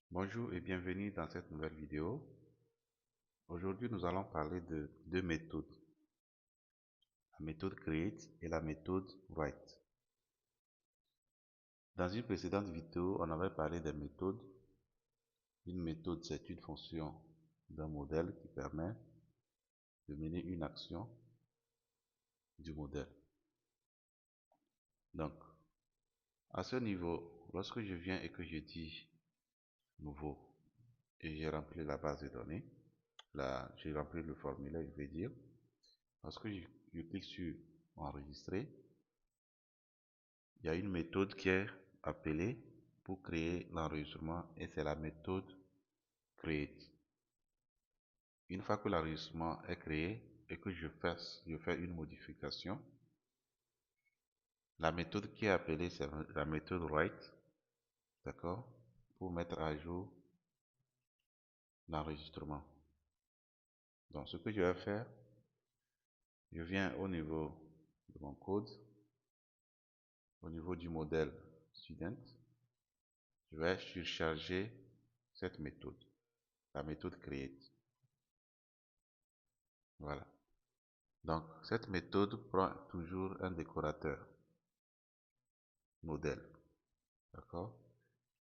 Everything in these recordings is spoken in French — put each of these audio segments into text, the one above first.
Bonjour et bienvenue dans cette nouvelle vidéo. Aujourd'hui, nous allons parler de deux méthodes, la méthode create et la méthode write. Dans une précédente vidéo, on avait parlé des méthodes. Une méthode, c'est une fonction d'un modèle qui permet de mener une action du modèle. Donc, à ce niveau, lorsque je viens et que je dis nouveau et j'ai rempli la base de données, là, j'ai rempli le formulaire, je vais dire, lorsque je clique sur enregistrer, il y a une méthode qui est appelée pour créer l'enregistrement et c'est la méthode create. Une fois que l'enregistrement est créé et que je fais une modification, la méthode qui est appelée c'est la méthode write, d'accord, pour mettre à jour l'enregistrement. Donc ce que je vais faire, je viens au niveau de mon code, au niveau du modèle student, je vais surcharger cette méthode, la méthode create. Voilà. Donc, cette méthode prend toujours un décorateur modèle. D'accord?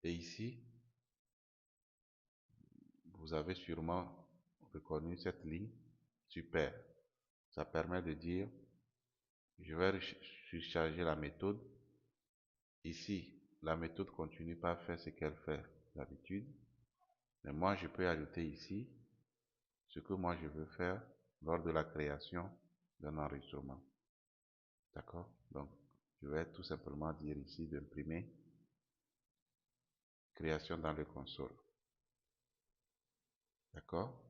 Et ici, vous avez sûrement reconnu cette ligne super. Ça permet de dire, je vais surcharger la méthode. Ici, la méthode continue pas à faire ce qu'elle fait d'habitude. Mais moi, je peux ajouter ici ce que moi je veux faire lors de la création d'un enregistrement. D'accord? Donc, je vais tout simplement dire ici d'imprimer création dans le console. D'accord?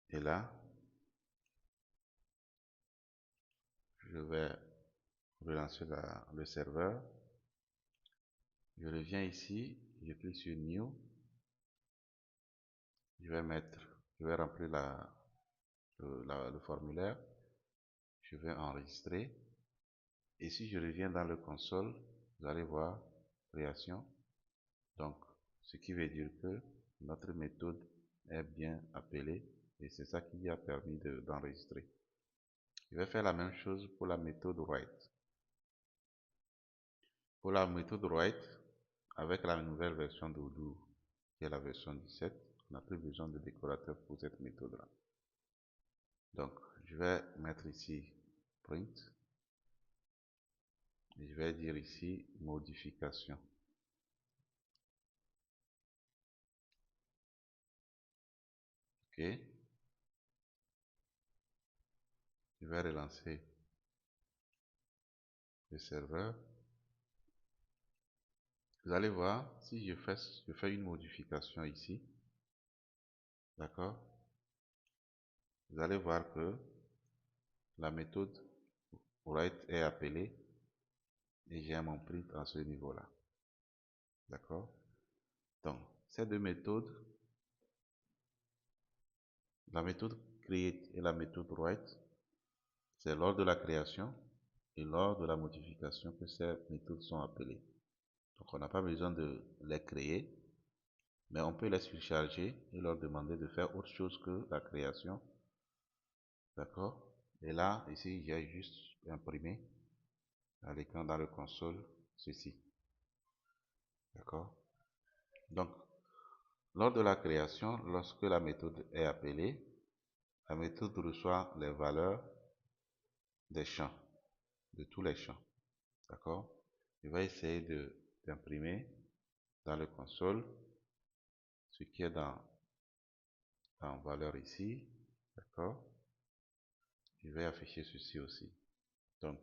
Et là, je vais relancer le serveur. Je reviens ici, je clique sur New. Je vais remplir le formulaire. Je vais enregistrer. Et si je reviens dans le console, vous allez voir création. Donc, ce qui veut dire que notre méthode est bien appelée et c'est ça qui a permis d'enregistrer. Je vais faire la même chose pour la méthode write. Pour la méthode write, avec la nouvelle version d'Odoo, qui est la version 17, on n'a plus besoin de décorateur pour cette méthode-là. Donc, je vais mettre ici print, et je vais dire ici modification. OK. Je vais relancer le serveur. Vous allez voir, si je fais une modification ici, d'accord, vous allez voir que la méthode write est appelée et j'ai mon print à ce niveau-là. D'accord? Donc, ces deux méthodes, la méthode create et la méthode write, c'est lors de la création et lors de la modification que ces méthodes sont appelées. Donc, on n'a pas besoin de les créer, mais on peut les surcharger et leur demander de faire autre chose que la création. D'accord? Et là, ici, j'ai juste imprimé à l'écran dans le console ceci. D'accord? Donc, lors de la création, lorsque la méthode est appelée, la méthode reçoit les valeurs des champs, de tous les champs. D'accord? Je vais essayer d'imprimer dans le console ce qui est en valeur ici. D'accord? Je vais afficher ceci aussi. Donc,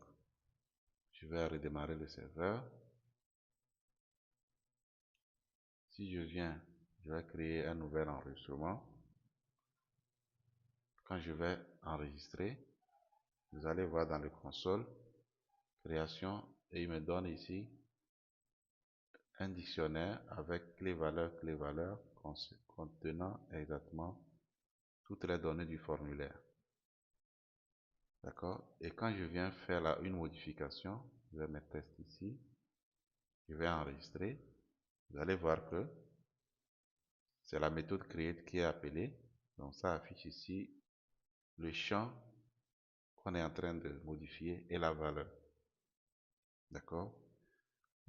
je vais redémarrer le serveur. Si je viens, je vais créer un nouvel enregistrement. Quand je vais enregistrer, vous allez voir dans le console, création, et il me donne ici un dictionnaire avec clé valeurs, contenant exactement toutes les données du formulaire. D'accord? Et quand je viens faire une modification, je vais mettre test ici, je vais enregistrer. vous allez voir que c'est la méthode create qui est appelée. Donc ça affiche ici le champ qu'on est en train de modifier et la valeur. D'accord?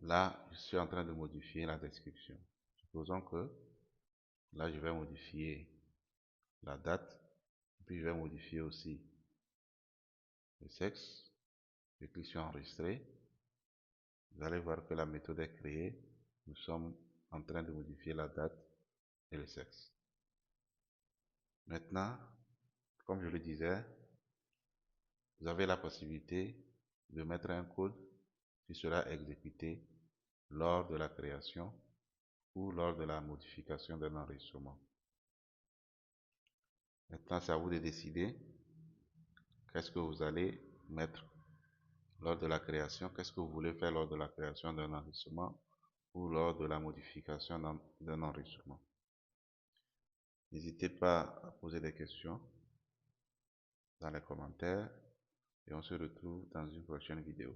Là, je suis en train de modifier la description. Supposons que là, je vais modifier la date, puis je vais modifier aussi le sexe. Je clique sur enregistrer. Vous allez voir que la méthode est créée. Nous sommes en train de modifier la date et le sexe. Maintenant, comme je le disais, vous avez la possibilité de mettre un code qui sera exécuté lors de la création ou lors de la modification d'un enregistrement. Maintenant, c'est à vous de décider qu'est-ce que vous allez mettre lors de la création, qu'est-ce que vous voulez faire lors de la création d'un enregistrement ou lors de la modification d'un enregistrement. N'hésitez pas à poser des questions dans les commentaires et on se retrouve dans une prochaine vidéo.